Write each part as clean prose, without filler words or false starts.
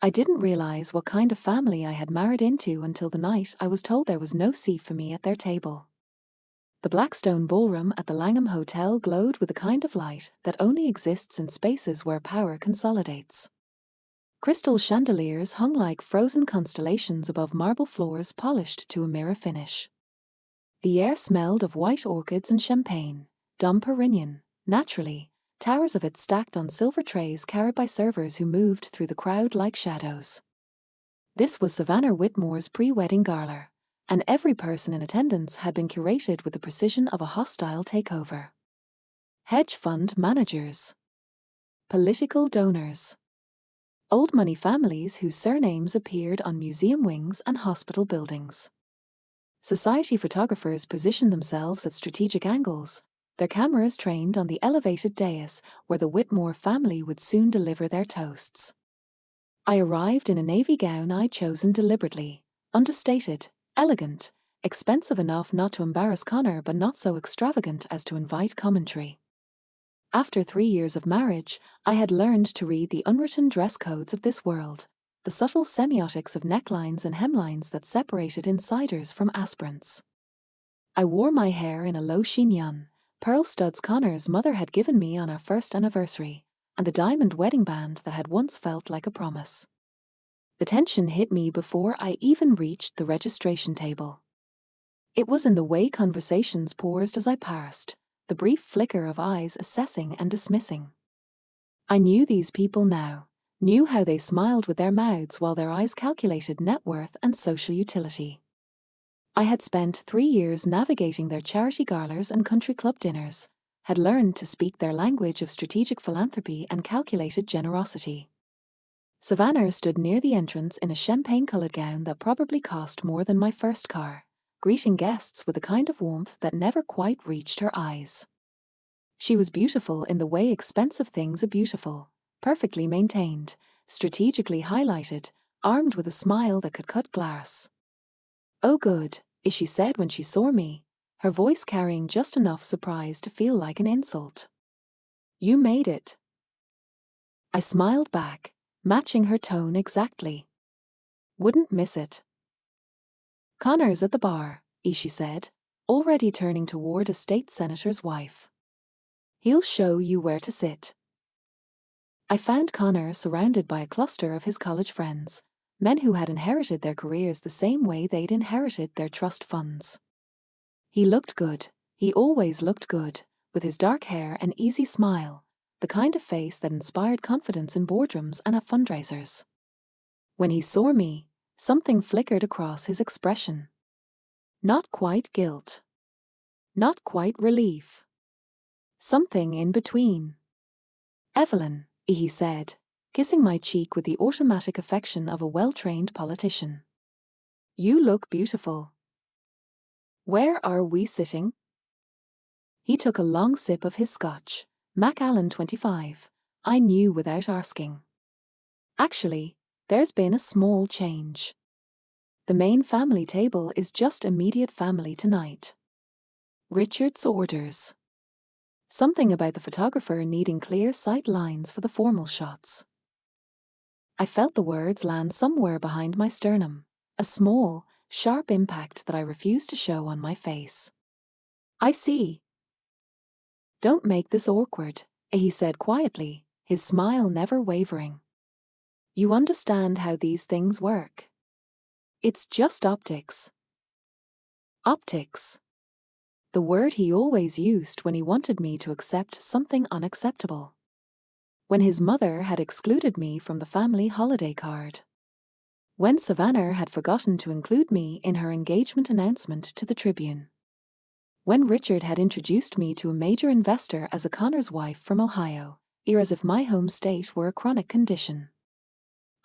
I didn't realize what kind of family I had married into until the night I was told there was no seat for me at their table. The Blackstone ballroom at the Langham Hotel glowed with a kind of light that only exists in spaces where power consolidates. Crystal chandeliers hung like frozen constellations above marble floors polished to a mirror finish. The air smelled of white orchids and champagne, Dom Perignon, naturally, towers of it stacked on silver trays carried by servers who moved through the crowd like shadows. This was Savannah Whitmore's pre-wedding gala, and every person in attendance had been curated with the precision of a hostile takeover. Hedge fund managers, political donors, old money families whose surnames appeared on museum wings and hospital buildings. Society photographers positioned themselves at strategic angles, their cameras trained on the elevated dais where the Whitmore family would soon deliver their toasts. I arrived in a navy gown I'd chosen deliberately, understated, elegant, expensive enough not to embarrass Connor but not so extravagant as to invite commentary. After 3 years of marriage, I had learned to read the unwritten dress codes of this world, the subtle semiotics of necklines and hemlines that separated insiders from aspirants. I wore my hair in a low chignon, pearl studs Connor's mother had given me on our first anniversary, and the diamond wedding band that had once felt like a promise. The tension hit me before I even reached the registration table. It was in the way conversations paused as I passed, the brief flicker of eyes assessing and dismissing. I knew these people now, knew how they smiled with their mouths while their eyes calculated net worth and social utility. I had spent 3 years navigating their charity galas and country club dinners, had learned to speak their language of strategic philanthropy and calculated generosity. Savannah stood near the entrance in a champagne-colored gown that probably cost more than my first car, greeting guests with a kind of warmth that never quite reached her eyes. She was beautiful in the way expensive things are beautiful, perfectly maintained, strategically highlighted, armed with a smile that could cut glass. "Oh good," she said when she saw me, her voice carrying just enough surprise to feel like an insult. "You made it." I smiled back, matching her tone exactly. "Wouldn't miss it." "Connor's at the bar," she said, already turning toward a state senator's wife. "He'll show you where to sit." I found Connor surrounded by a cluster of his college friends, men who had inherited their careers the same way they'd inherited their trust funds. He looked good, he always looked good, with his dark hair and easy smile, the kind of face that inspired confidence in boardrooms and at fundraisers. When he saw me, something flickered across his expression. Not quite guilt. Not quite relief. Something in between. "Evelyn," he said, kissing my cheek with the automatic affection of a well-trained politician. "You look beautiful. Where are we sitting?" He took a long sip of his scotch, Macallan 25, I knew without asking. "Actually, there's been a small change. The main family table is just immediate family tonight. Richard's orders." Something about the photographer needing clear sight lines for the formal shots. I felt the words land somewhere behind my sternum, a small, sharp impact that I refused to show on my face. "I see." "Don't make this awkward," he said quietly, his smile never wavering. "You understand how these things work. It's just optics." Optics. The word he always used when he wanted me to accept something unacceptable. When his mother had excluded me from the family holiday card. When Savannah had forgotten to include me in her engagement announcement to the Tribune. When Richard had introduced me to a major investor as a Connor's wife from Ohio, as if my home state were a chronic condition.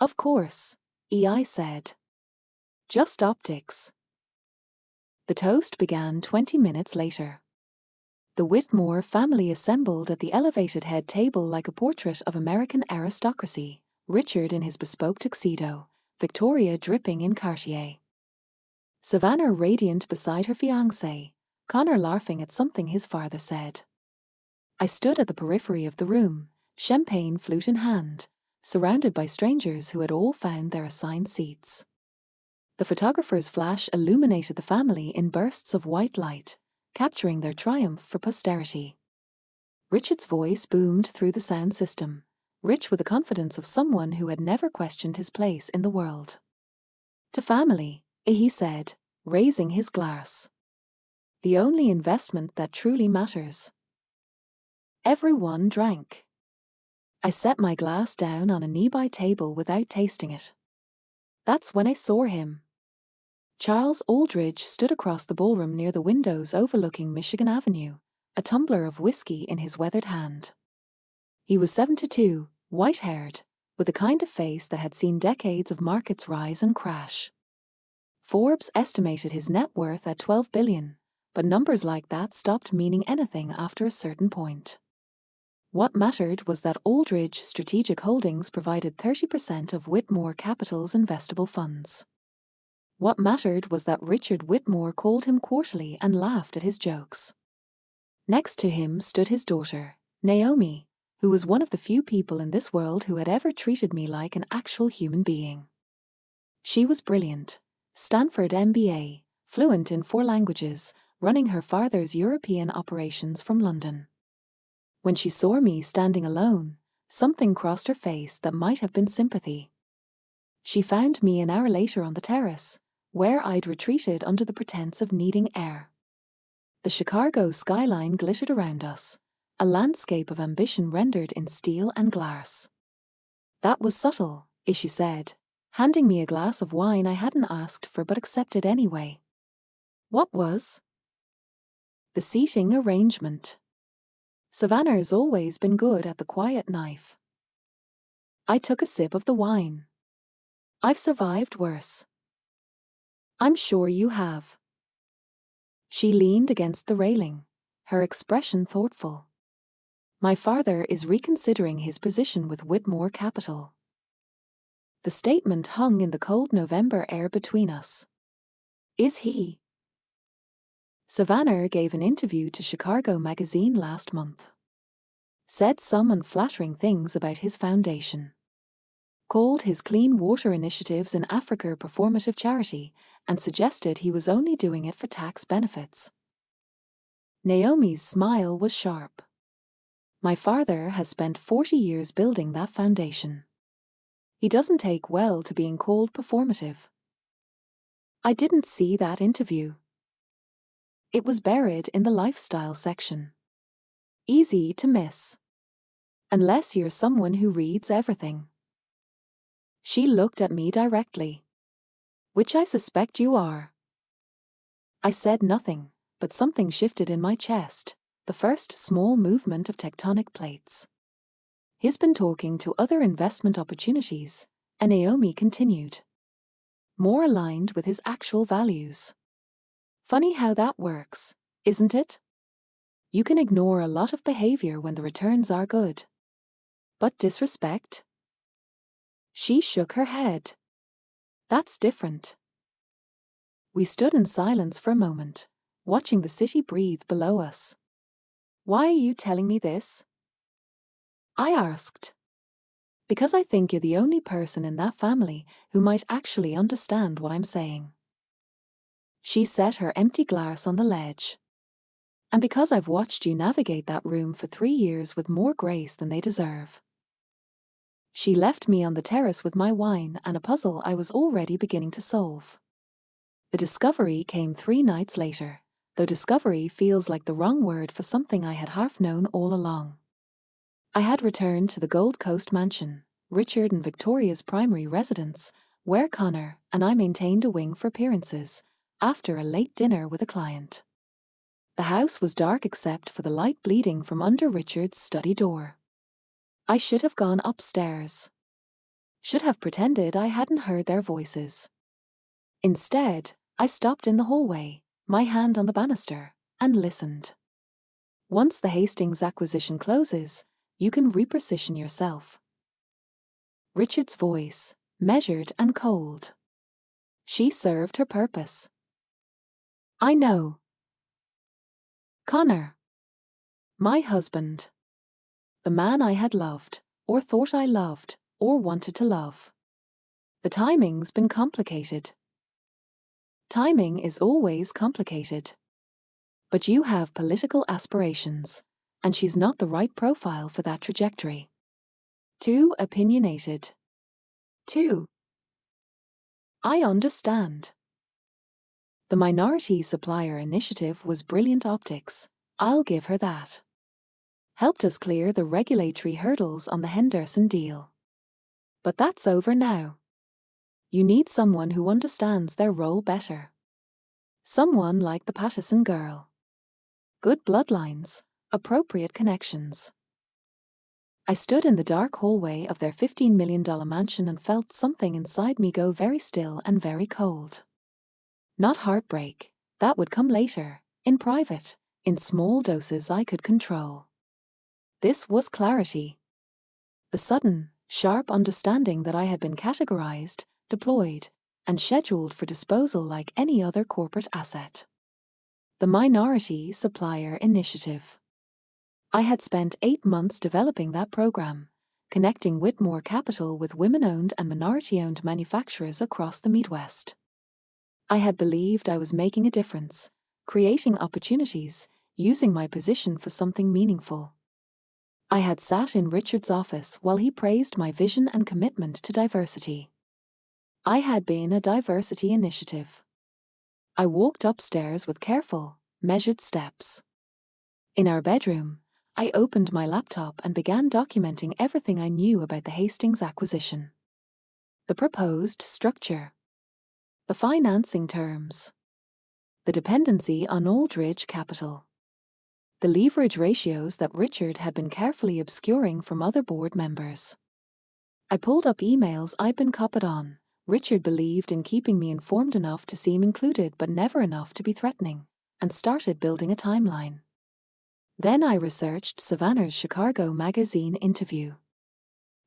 "Of course," I said. "Just optics." The toast began 20 minutes later. The Whitmore family assembled at the elevated head table like a portrait of American aristocracy, Richard in his bespoke tuxedo, Victoria dripping in Cartier. Savannah radiant beside her fiancé, Connor laughing at something his father said. I stood at the periphery of the room, champagne flute in hand, surrounded by strangers who had all found their assigned seats. The photographer's flash illuminated the family in bursts of white light, capturing their triumph for posterity. Richard's voice boomed through the sound system, rich with the confidence of someone who had never questioned his place in the world. "To family," he said, raising his glass. "The only investment that truly matters." Everyone drank. I set my glass down on a nearby table without tasting it. That's when I saw him. Charles Aldridge stood across the ballroom near the windows overlooking Michigan Avenue, a tumbler of whiskey in his weathered hand. He was 72, white-haired, with the kind of face that had seen decades of markets rise and crash. Forbes estimated his net worth at $12 billion, but numbers like that stopped meaning anything after a certain point. What mattered was that Aldridge Strategic Holdings provided 30% of Whitmore Capital's investable funds. What mattered was that Richard Whitmore called him quarterly and laughed at his jokes. Next to him stood his daughter, Naomi, who was one of the few people in this world who had ever treated me like an actual human being. She was brilliant, Stanford MBA, fluent in 4 languages, running her father's European operations from London. When she saw me standing alone, something crossed her face that might have been sympathy. She found me an hour later on the terrace, where I'd retreated under the pretense of needing air. The Chicago skyline glittered around us, a landscape of ambition rendered in steel and glass. "That was subtle," she said, handing me a glass of wine I hadn't asked for but accepted anyway. "What was?" "The seating arrangement. Savannah's always been good at the quiet knife." I took a sip of the wine. "I've survived worse." "I'm sure you have." She leaned against the railing, her expression thoughtful. "My father is reconsidering his position with Whitmore Capital." The statement hung in the cold November air between us. "Is he?" Savannah gave an interview to Chicago Magazine last month. Said some unflattering things about his foundation. Called his clean water initiatives in Africa performative charity and suggested he was only doing it for tax benefits. Naomi's smile was sharp. "My father has spent 40 years building that foundation. He doesn't take well to being called performative." I didn't see that interview. It was buried in the lifestyle section. Easy to miss. Unless you're someone who reads everything. She looked at me directly. "Which I suspect you are." I said nothing, but something shifted in my chest, the first small movement of tectonic plates. "He's been talking to other investment opportunities," and Naomi continued. "More aligned with his actual values. Funny how that works, isn't it? You can ignore a lot of behavior when the returns are good. But disrespect?" She shook her head. "That's different." We stood in silence for a moment, watching the city breathe below us. "Why are you telling me this?" I asked. "Because I think you're the only person in that family who might actually understand what I'm saying." She set her empty glass on the ledge. "And because I've watched you navigate that room for 3 years with more grace than they deserve." She left me on the terrace with my wine and a puzzle I was already beginning to solve. The discovery came 3 nights later, though discovery feels like the wrong word for something I had half known all along. I had returned to the Gold Coast mansion, Richard and Victoria's primary residence, where Connor and I maintained a wing for appearances, after a late dinner with a client. The house was dark except for the light bleeding from under Richard's study door. I should have gone upstairs. Should have pretended I hadn't heard their voices. Instead, I stopped in the hallway, my hand on the banister, and listened. Once the Hastings acquisition closes, you can reposition yourself. Richard's voice, measured and cold. She served her purpose. "I know." Connor. My husband. The man I had loved, or thought I loved, or wanted to love. The timing's been complicated. Timing is always complicated. But you have political aspirations, and she's not the right profile for that trajectory. Too opinionated. Too. I understand. The minority supplier initiative was brilliant optics, I'll give her that. Helped us clear the regulatory hurdles on the Henderson deal. But that's over now. You need someone who understands their role better. Someone like the Pattison girl. Good bloodlines, appropriate connections. I stood in the dark hallway of their $15 million mansion and felt something inside me go very still and very cold. Not heartbreak, that would come later, in private, in small doses I could control. This was clarity. The sudden, sharp understanding that I had been categorized, deployed, and scheduled for disposal like any other corporate asset. The Minority Supplier Initiative. I had spent 8 months developing that program, connecting Whitmore Capital with women-owned and minority-owned manufacturers across the Midwest. I had believed I was making a difference, creating opportunities, using my position for something meaningful. I had sat in Richard's office while he praised my vision and commitment to diversity. I had been a diversity initiative. I walked upstairs with careful, measured steps. In our bedroom, I opened my laptop and began documenting everything I knew about the Hastings acquisition. The proposed structure. The financing terms. The dependency on Aldridge Capital. The leverage ratios that Richard had been carefully obscuring from other board members. I pulled up emails I'd been copied on. Richard believed in keeping me informed enough to seem included but never enough to be threatening, and started building a timeline. Then I researched Savannah's Chicago magazine interview.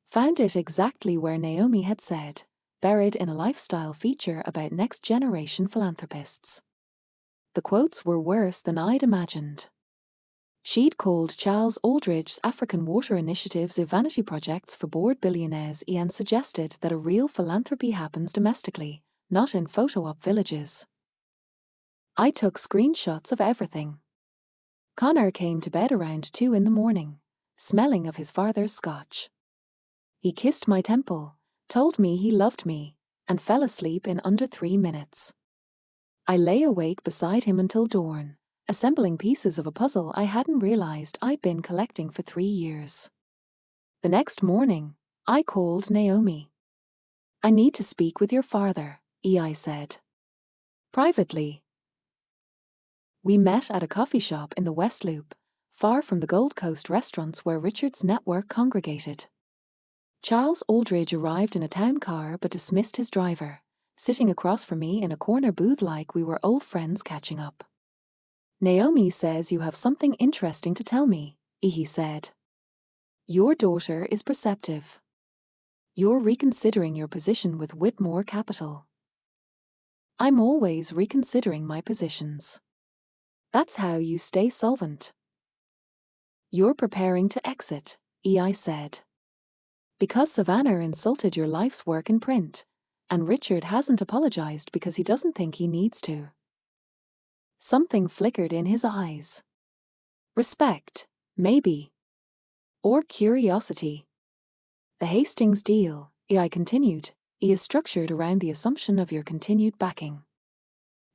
Found it exactly where Naomi had said, buried in a lifestyle feature about next-generation philanthropists. The quotes were worse than I'd imagined. She'd called Charles Aldridge's African Water Initiatives vanity projects for bored billionaires and suggested that a real philanthropy happens domestically, not in photo-op villages. I took screenshots of everything. Connor came to bed around 2 a.m, smelling of his father's scotch. He kissed my temple, told me he loved me, and fell asleep in under 3 minutes. I lay awake beside him until dawn, assembling pieces of a puzzle I hadn't realized I'd been collecting for 3 years. The next morning, I called Naomi. I need to speak with your father, I said. Privately. We met at a coffee shop in the West Loop, far from the Gold Coast restaurants where Richard's network congregated. Charles Aldridge arrived in a town car but dismissed his driver, sitting across from me in a corner booth like we were old friends catching up. Naomi says you have something interesting to tell me, he said. Your daughter is perceptive. You're reconsidering your position with Whitmore Capital. I'm always reconsidering my positions. That's how you stay solvent. You're preparing to exit, I said. Because Savannah insulted your life's work in print, and Richard hasn't apologized because he doesn't think he needs to. Something flickered in his eyes. Respect, maybe. Or curiosity. The Hastings deal, I continued, is structured around the assumption of your continued backing.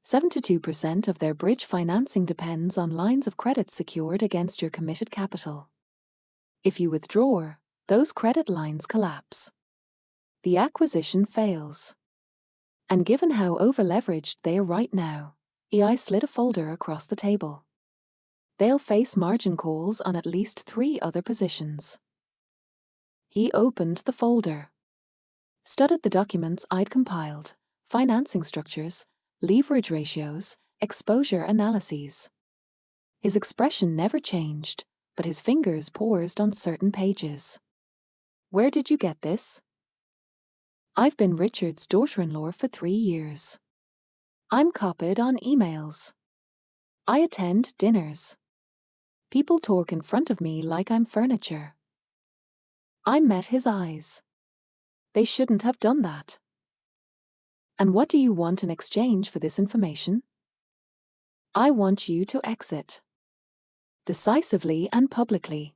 72% of their bridge financing depends on lines of credit secured against your committed capital. If you withdraw, those credit lines collapse. The acquisition fails. And given how over-leveraged they are right now, I slid a folder across the table. They'll face margin calls on at least 3 other positions. He opened the folder. Studied the documents I'd compiled, financing structures, leverage ratios, exposure analyses. His expression never changed, but his fingers paused on certain pages. Where did you get this? I've been Richard's daughter-in-law for 3 years. I'm copied on emails. I attend dinners. People talk in front of me like I'm furniture. I met his eyes. They shouldn't have done that. And what do you want in exchange for this information? I want you to exit. Decisively and publicly.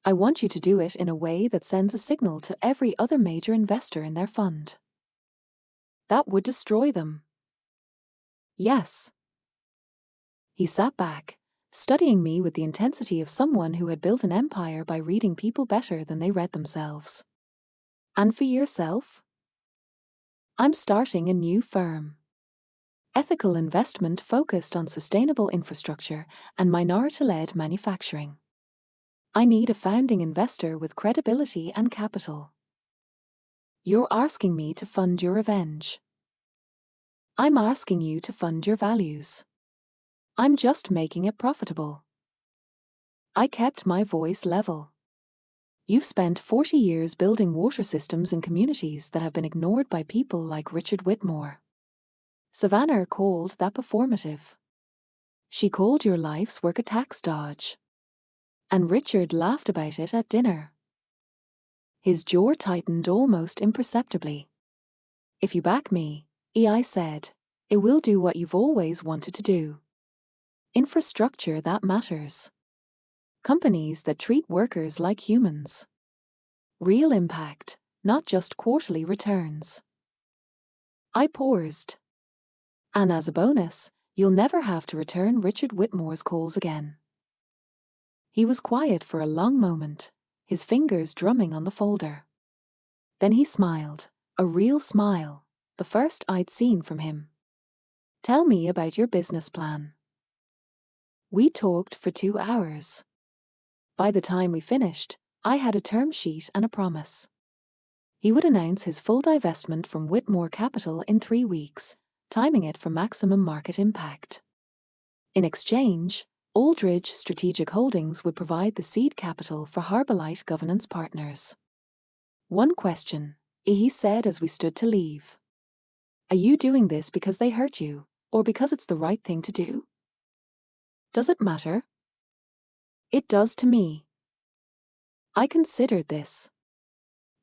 I want you to do it in a way that sends a signal to every other major investor in their fund. That would destroy them. Yes. He sat back, studying me with the intensity of someone who had built an empire by reading people better than they read themselves. And for yourself? I'm starting a new firm. Ethical investment focused on sustainable infrastructure and minority-led manufacturing. I need a founding investor with credibility and capital. You're asking me to fund your revenge. I'm asking you to fund your values. I'm just making it profitable. I kept my voice level. You've spent 40 years building water systems in communities that have been ignored by people like Richard Whitmore. Savannah called that performative. She called your life's work a tax dodge. And Richard laughed about it at dinner. His jaw tightened almost imperceptibly. If you back me, I said, it will do what you've always wanted to do. Infrastructure that matters. Companies that treat workers like humans. Real impact, not just quarterly returns. I paused. And as a bonus, you'll never have to return Richard Whitmore's calls again. He was quiet for a long moment, his fingers drumming on the folder. Then he smiled, a real smile, the first I'd seen from him. Tell me about your business plan. We talked for 2 hours. By the time we finished, I had a term sheet and a promise. He would announce his full divestment from Whitmore Capital in 3 weeks, timing it for maximum market impact. In exchange, Aldridge Strategic Holdings would provide the seed capital for Harbourlight Governance Partners. One question, he said as we stood to leave. Are you doing this because they hurt you, or because it's the right thing to do? Does it matter? It does to me. I considered this.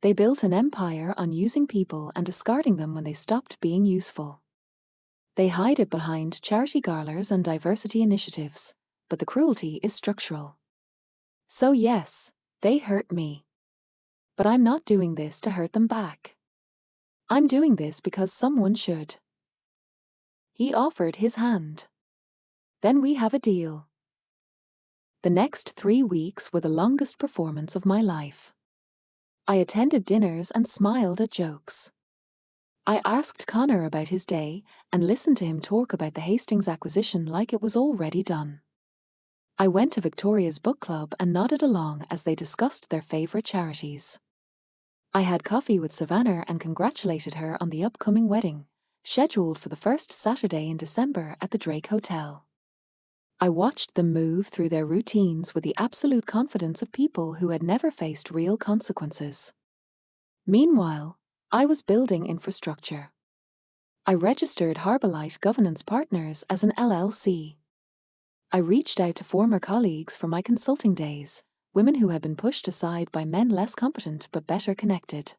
They built an empire on using people and discarding them when they stopped being useful. They hide it behind charity galas and diversity initiatives, but the cruelty is structural. So yes, they hurt me. But I'm not doing this to hurt them back. I'm doing this because someone should. He offered his hand. Then we have a deal. The next 3 weeks were the longest performance of my life. I attended dinners and smiled at jokes. I asked Connor about his day and listened to him talk about the Hastings acquisition like it was already done. I went to Victoria's book club and nodded along as they discussed their favourite charities. I had coffee with Savannah and congratulated her on the upcoming wedding, scheduled for the first Saturday in December at the Drake Hotel. I watched them move through their routines with the absolute confidence of people who had never faced real consequences. Meanwhile, I was building infrastructure. I registered Harbourlight Governance Partners as an LLC. I reached out to former colleagues from my consulting days, women who had been pushed aside by men less competent but better connected.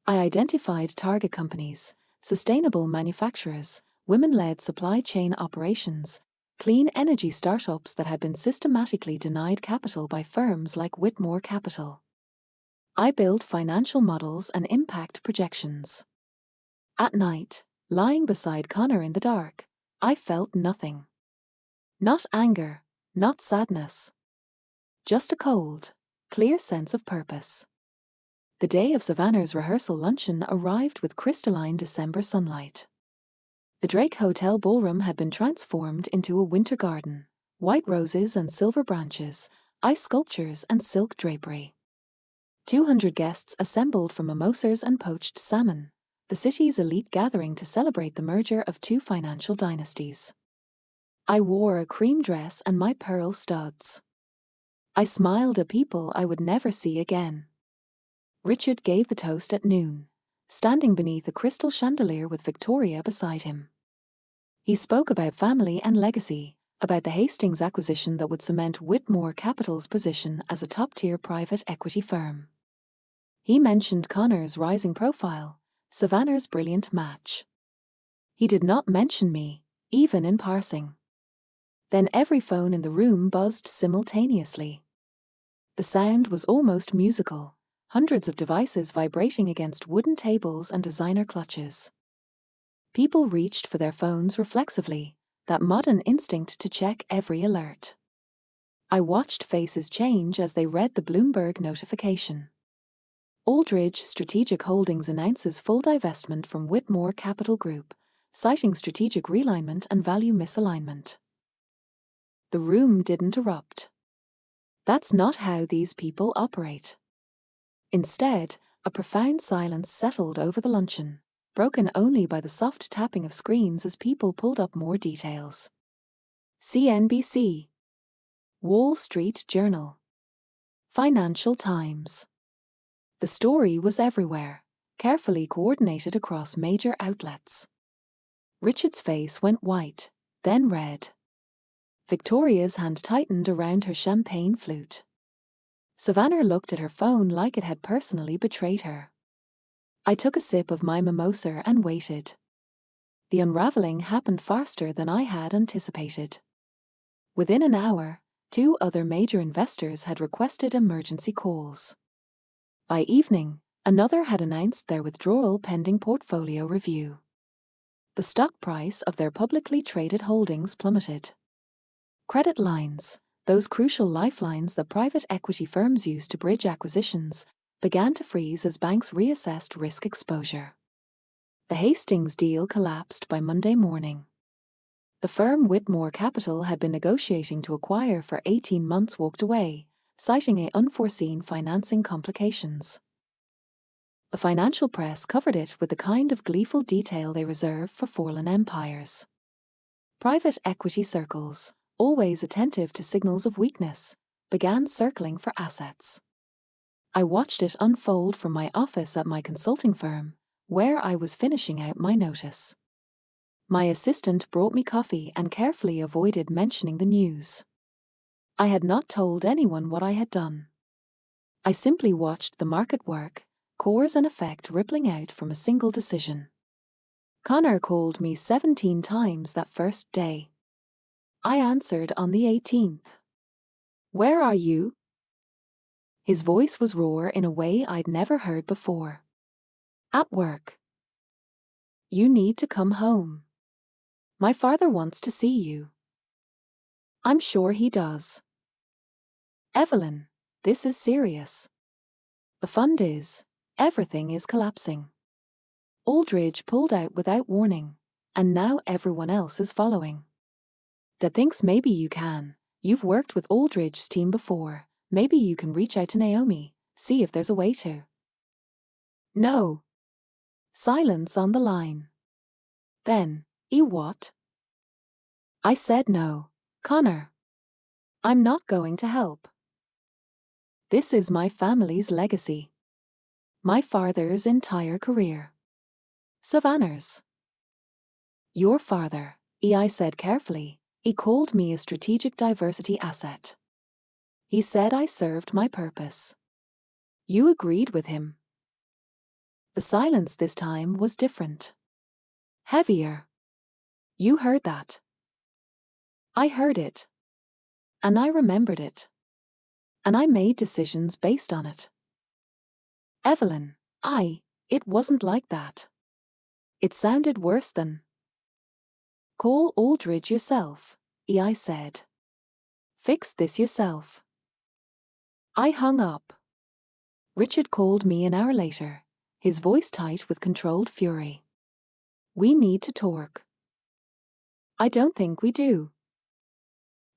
I identified target companies, sustainable manufacturers, women-led supply chain operations, clean energy startups that had been systematically denied capital by firms like Whitmore Capital. I built financial models and impact projections. At night, lying beside Connor in the dark, I felt nothing. Not anger, not sadness. Just a cold, clear sense of purpose. The day of Savannah's rehearsal luncheon arrived with crystalline December sunlight. The Drake Hotel ballroom had been transformed into a winter garden, white roses and silver branches, ice sculptures and silk drapery. 200 guests assembled for mimosas and poached salmon, the city's elite gathering to celebrate the merger of 2 financial dynasties. I wore a cream dress and my pearl studs. I smiled at people I would never see again. Richard gave the toast at noon, standing beneath a crystal chandelier with Victoria beside him. He spoke about family and legacy, about the Hastings acquisition that would cement Whitmore Capital's position as a top-tier private equity firm. He mentioned Connor's rising profile, Savannah's brilliant match. He did not mention me, even in passing. Then every phone in the room buzzed simultaneously. The sound was almost musical, hundreds of devices vibrating against wooden tables and designer clutches. People reached for their phones reflexively, that modern instinct to check every alert. I watched faces change as they read the Bloomberg notification. Aldridge Strategic Holdings announces full divestment from Whitmore Capital Group, citing strategic realignment and value misalignment. The room didn't erupt. That's not how these people operate. Instead, a profound silence settled over the luncheon, broken only by the soft tapping of screens as people pulled up more details. CNBC, Wall Street Journal, Financial Times. The story was everywhere, carefully coordinated across major outlets. Richard's face went white, then red. Victoria's hand tightened around her champagne flute. Savannah looked at her phone like it had personally betrayed her. I took a sip of my mimosa and waited. The unraveling happened faster than I had anticipated. Within an hour, 2 other major investors had requested emergency calls. By evening, another had announced their withdrawal pending portfolio review. The stock price of their publicly traded holdings plummeted. Credit lines, those crucial lifelines that private equity firms use to bridge acquisitions, began to freeze as banks reassessed risk exposure. The Hastings deal collapsed by Monday morning. The firm Whitmore Capital had been negotiating to acquire for 18 months walked away, citing unforeseen financing complications. The financial press covered it with the kind of gleeful detail they reserve for fallen empires. Private equity circles, always attentive to signals of weakness, began circling for assets. I watched it unfold from my office at my consulting firm, where I was finishing out my notice. My assistant brought me coffee and carefully avoided mentioning the news. I had not told anyone what I had done. I simply watched the market work, cause and effect rippling out from a single decision. Connor called me 17 times that first day. I answered on the 18th. "Where are you?" His voice was raw in a way I'd never heard before. "At work." "You need to come home. My father wants to see you." "I'm sure he does." "Evelyn, this is serious. The fund is, everything is collapsing." Aldridge pulled out without warning, and now everyone else is following. Dad thinks maybe you can. You've worked with Aldridge's team before. Maybe you can reach out to Naomi, see if there's a way to. No. Silence on the line. Then, what? I said no, Connor. I'm not going to help. This is my family's legacy. My father's entire career. Savannah's. Your father, I said carefully, he called me a strategic diversity asset. He said I served my purpose. You agreed with him. The silence this time was different. Heavier. You heard that. I heard it. And I remembered it. And I made decisions based on it. Evelyn, it wasn't like that. It sounded worse than. Call Aldridge yourself, I said. Fix this yourself. I hung up. Richard called me an hour later, his voice tight with controlled fury. We need to talk. I don't think we do.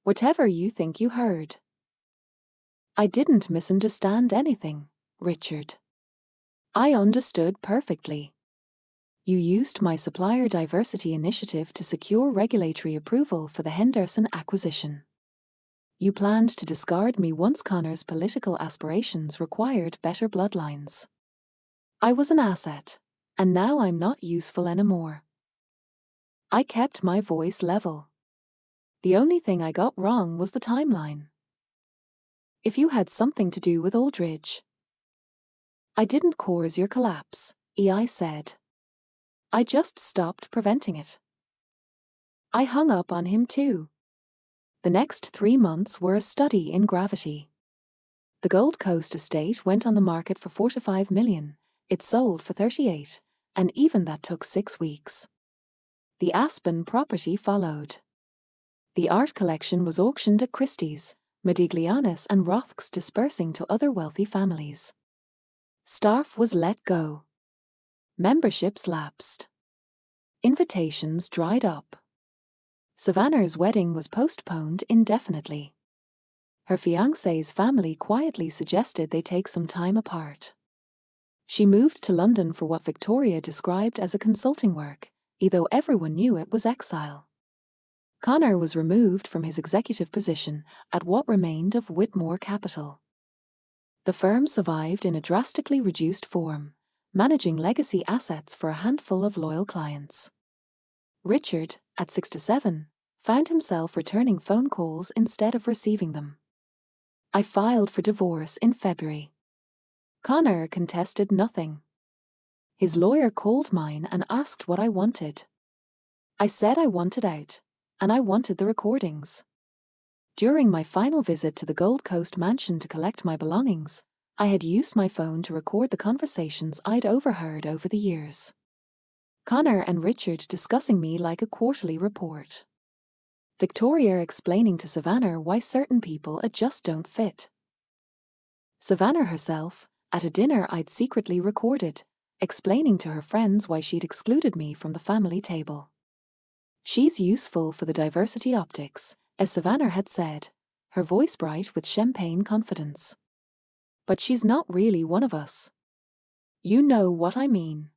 Whatever you think you heard. I didn't misunderstand anything, Richard. I understood perfectly. You used my supplier diversity initiative to secure regulatory approval for the Henderson acquisition. You planned to discard me once Connor's political aspirations required better bloodlines. I was an asset, and now I'm not useful anymore. I kept my voice level. The only thing I got wrong was the timeline. If you had something to do with Aldridge. I didn't cause your collapse, EI said. I just stopped preventing it. I hung up on him too. The next 3 months were a study in gravity. The Gold Coast estate went on the market for 45 million. It sold for 38, and even that took 6 weeks. The Aspen property followed. The art collection was auctioned at Christie's, Modigliani's and Rothk's, dispersing to other wealthy families. Staff was let go. Memberships lapsed. Invitations dried up. Savannah's wedding was postponed indefinitely. Her fiancé's family quietly suggested they take some time apart. She moved to London for what Victoria described as a consulting work, although everyone knew it was exile. Connor was removed from his executive position at what remained of Whitmore Capital. The firm survived in a drastically reduced form, managing legacy assets for a handful of loyal clients. Richard, at 67, found himself returning phone calls instead of receiving them. I filed for divorce in February. Connor contested nothing. His lawyer called mine and asked what I wanted. I said I wanted out, and I wanted the recordings. During my final visit to the Gold Coast mansion to collect my belongings, I had used my phone to record the conversations I'd overheard over the years. Connor and Richard discussing me like a quarterly report. Victoria explaining to Savannah why certain people just don't fit. Savannah herself, at a dinner I'd secretly recorded, explaining to her friends why she'd excluded me from the family table. She's useful for the diversity optics, as Savannah had said, her voice bright with champagne confidence. But she's not really one of us. You know what I mean.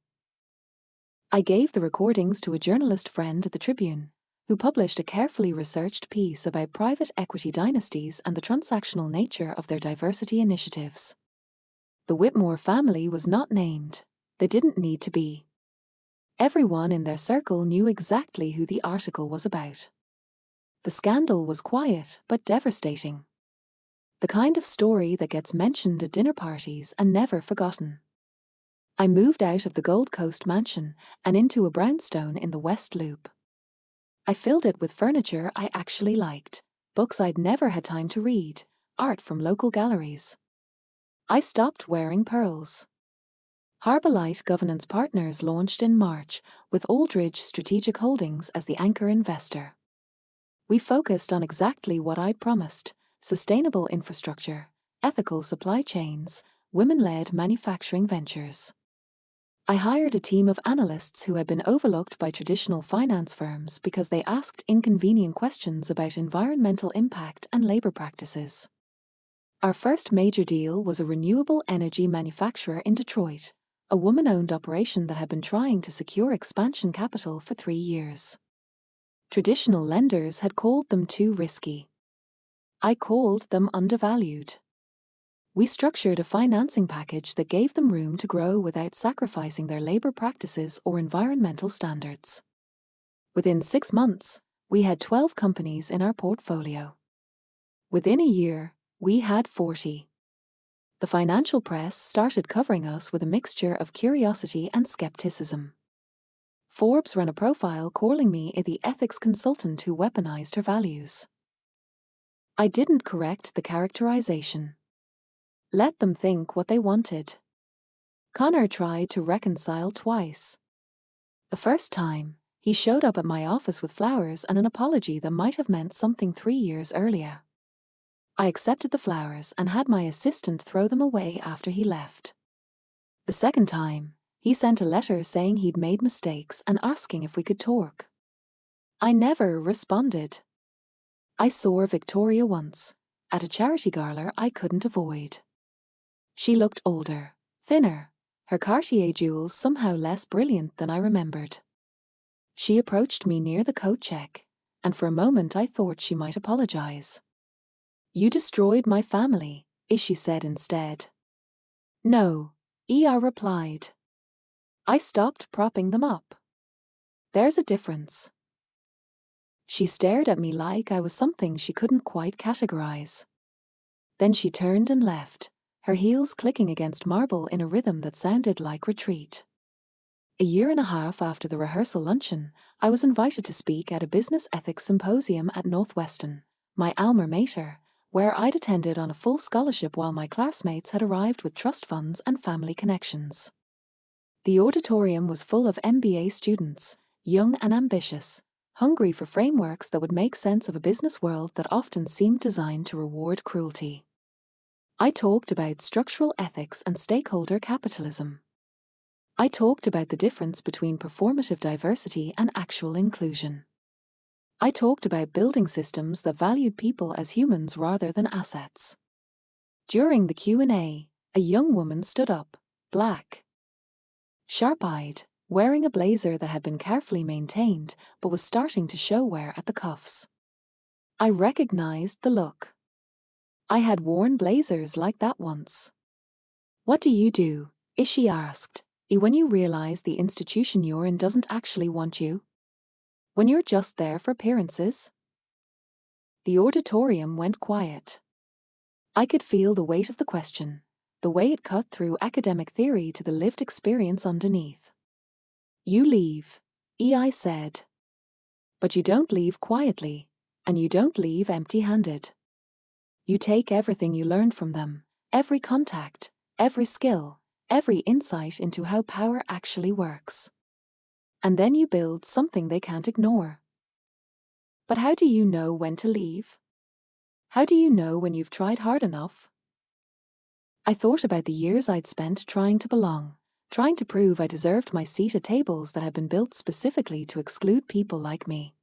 I gave the recordings to a journalist friend at the Tribune, who published a carefully researched piece about private equity dynasties and the transactional nature of their diversity initiatives. The Whitmore family was not named. They didn't need to be. Everyone in their circle knew exactly who the article was about. The scandal was quiet but devastating. The kind of story that gets mentioned at dinner parties and never forgotten. I moved out of the Gold Coast mansion and into a brownstone in the West Loop. I filled it with furniture I actually liked, books I'd never had time to read, art from local galleries. I stopped wearing pearls. Harbourlight Governance Partners launched in March, with Aldridge Strategic Holdings as the anchor investor. We focused on exactly what I'd promised: sustainable infrastructure, ethical supply chains, women-led manufacturing ventures. I hired a team of analysts who had been overlooked by traditional finance firms because they asked inconvenient questions about environmental impact and labor practices. Our first major deal was a renewable energy manufacturer in Detroit, a woman-owned operation that had been trying to secure expansion capital for 3 years. Traditional lenders had called them too risky. I called them undervalued. We structured a financing package that gave them room to grow without sacrificing their labor practices or environmental standards. Within 6 months, we had 12 companies in our portfolio. Within a year, we had 40. The financial press started covering us with a mixture of curiosity and skepticism. Forbes ran a profile calling me the ethics consultant who weaponized her values. I didn't correct the characterization. Let them think what they wanted. Connor tried to reconcile twice. The first time, he showed up at my office with flowers and an apology that might have meant something 3 years earlier. I accepted the flowers and had my assistant throw them away after he left. The second time, he sent a letter saying he'd made mistakes and asking if we could talk. I never responded. I saw Victoria once, at a charity gala I couldn't avoid. She looked older, thinner, her Cartier jewels somehow less brilliant than I remembered. She approached me near the coat check, and for a moment I thought she might apologize. "You destroyed my family," she said instead. "No," I replied. "I stopped propping them up. There's a difference." She stared at me like I was something she couldn't quite categorize. Then she turned and left, her heels clicking against marble in a rhythm that sounded like retreat. A year and a half after the rehearsal luncheon, I was invited to speak at a business ethics symposium at Northwestern, my alma mater, where I'd attended on a full scholarship while my classmates had arrived with trust funds and family connections. The auditorium was full of MBA students, young and ambitious, hungry for frameworks that would make sense of a business world that often seemed designed to reward cruelty. I talked about structural ethics and stakeholder capitalism. I talked about the difference between performative diversity and actual inclusion. I talked about building systems that valued people as humans rather than assets. During the Q&A, a young woman stood up, black, sharp-eyed, wearing a blazer that had been carefully maintained but was starting to show wear at the cuffs. I recognized the look. I had worn blazers like that once. "What do you do?" she asked. "When you realize the institution you're in doesn't actually want you? When you're just there for appearances?" The auditorium went quiet. I could feel the weight of the question, the way it cut through academic theory to the lived experience underneath. "You leave," I said. "But you don't leave quietly, and you don't leave empty-handed. You take everything you learned from them, every contact, every skill, every insight into how power actually works. And then you build something they can't ignore." "But how do you know when to leave? How do you know when you've tried hard enough?" I thought about the years I'd spent trying to belong, trying to prove I deserved my seat at tables that had been built specifically to exclude people like me.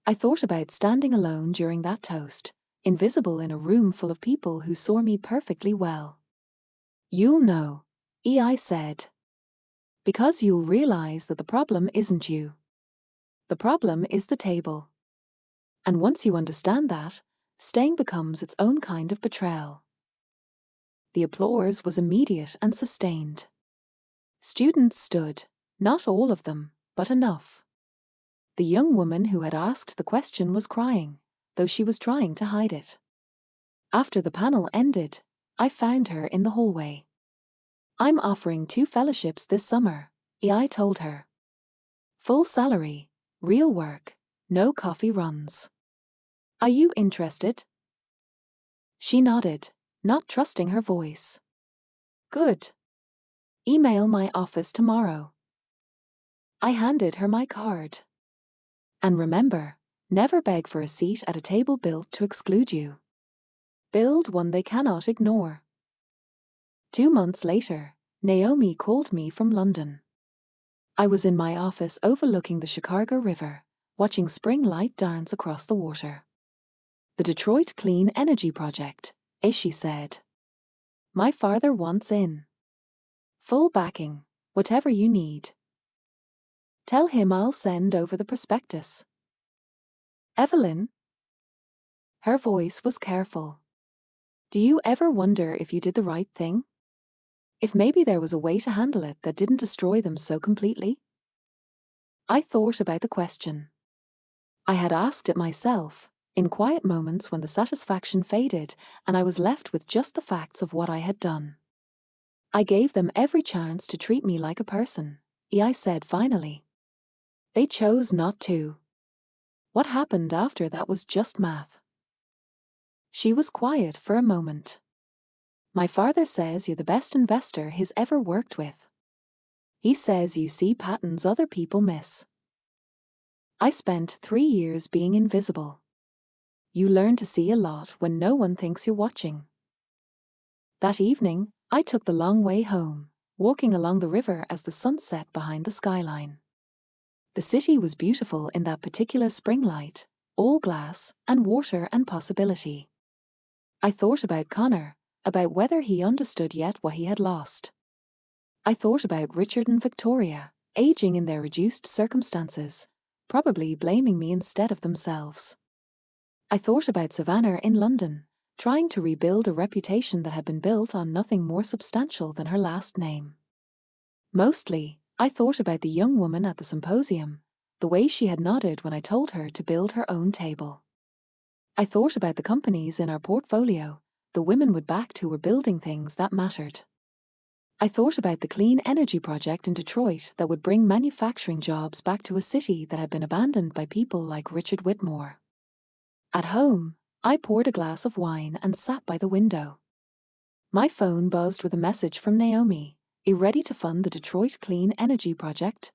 I thought about standing alone during that toast, invisible in a room full of people who saw me perfectly well. "You'll know," I said. "Because you'll realize that the problem isn't you. The problem is the table. And once you understand that, staying becomes its own kind of betrayal." The applause was immediate and sustained. Students stood, not all of them, but enough. The young woman who had asked the question was crying, though she was trying to hide it. After the panel ended, I found her in the hallway. "I'm offering 2 fellowships this summer," I told her. "Full salary, real work, no coffee runs. Are you interested?" She nodded, not trusting her voice. "Good. Email my office tomorrow." I handed her my card. "And remember, never beg for a seat at a table built to exclude you. Build one they cannot ignore." 2 months later, Naomi called me from London. I was in my office overlooking the Chicago River, watching spring light dance across the water. "The Detroit Clean Energy Project," she said. "My father wants in. Full backing, whatever you need. Tell him I'll send over the prospectus." "Evelyn?" Her voice was careful. "Do you ever wonder if you did the right thing? If maybe there was a way to handle it that didn't destroy them so completely?" I thought about the question. I had asked it myself, in quiet moments when the satisfaction faded and I was left with just the facts of what I had done. "I gave them every chance to treat me like a person," I said finally. "They chose not to. What happened after that was just math." She was quiet for a moment. "My father says you're the best investor he's ever worked with. He says you see patterns other people miss. I spent 3 years being invisible. You learn to see a lot when no one thinks you're watching." That evening, I took the long way home, walking along the river as the sun set behind the skyline. The city was beautiful in that particular spring light, all glass and water and possibility. I thought about Connor, about whether he understood yet what he had lost. I thought about Richard and Victoria, aging in their reduced circumstances, probably blaming me instead of themselves. I thought about Savannah in London, trying to rebuild a reputation that had been built on nothing more substantial than her last name. Mostly, I thought about the young woman at the symposium, the way she had nodded when I told her to build her own table. I thought about the companies in our portfolio, the women would back who were building things that mattered. I thought about the clean energy project in Detroit that would bring manufacturing jobs back to a city that had been abandoned by people like Richard Whitmore. At home, I poured a glass of wine and sat by the window. My phone buzzed with a message from Naomi. "Are you ready to fund the Detroit Clean Energy Project?"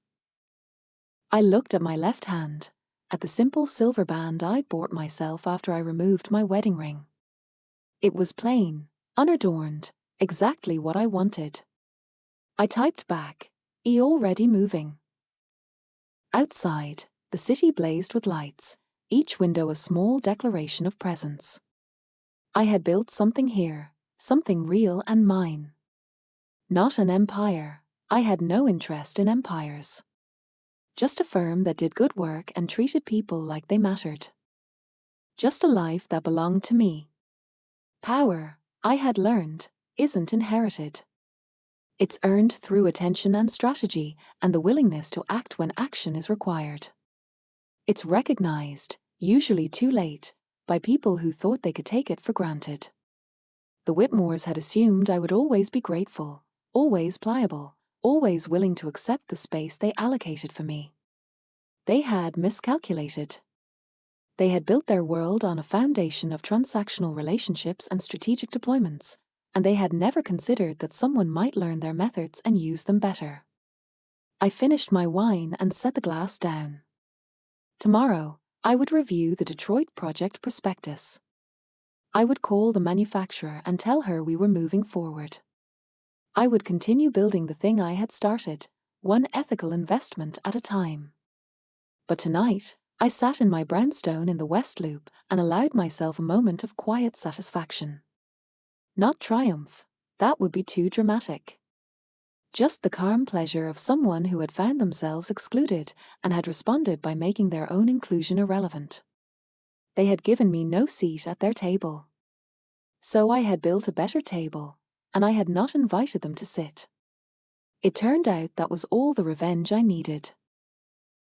I looked at my left hand, at the simple silver band I'd bought myself after I removed my wedding ring. It was plain, unadorned, exactly what I wanted. I typed back, "Are you already moving?" Outside, the city blazed with lights, each window a small declaration of presence. I had built something here, something real and mine. Not an empire. I had no interest in empires. Just a firm that did good work and treated people like they mattered. Just a life that belonged to me. Power, I had learned, isn't inherited. It's earned through attention and strategy and the willingness to act when action is required. It's recognized, usually too late, by people who thought they could take it for granted. The Whitmores had assumed I would always be grateful, always pliable, always willing to accept the space they allocated for me. They had miscalculated. They had built their world on a foundation of transactional relationships and strategic deployments, and they had never considered that someone might learn their methods and use them better. I finished my wine and set the glass down. Tomorrow, I would review the Detroit project prospectus. I would call the manufacturer and tell her we were moving forward. I would continue building the thing I had started, one ethical investment at a time. But tonight, I sat in my brownstone in the West Loop and allowed myself a moment of quiet satisfaction. Not triumph, that would be too dramatic. Just the calm pleasure of someone who had found themselves excluded and had responded by making their own inclusion irrelevant. They had given me no seat at their table. So I had built a better table, and I had not invited them to sit. It turned out that was all the revenge I needed.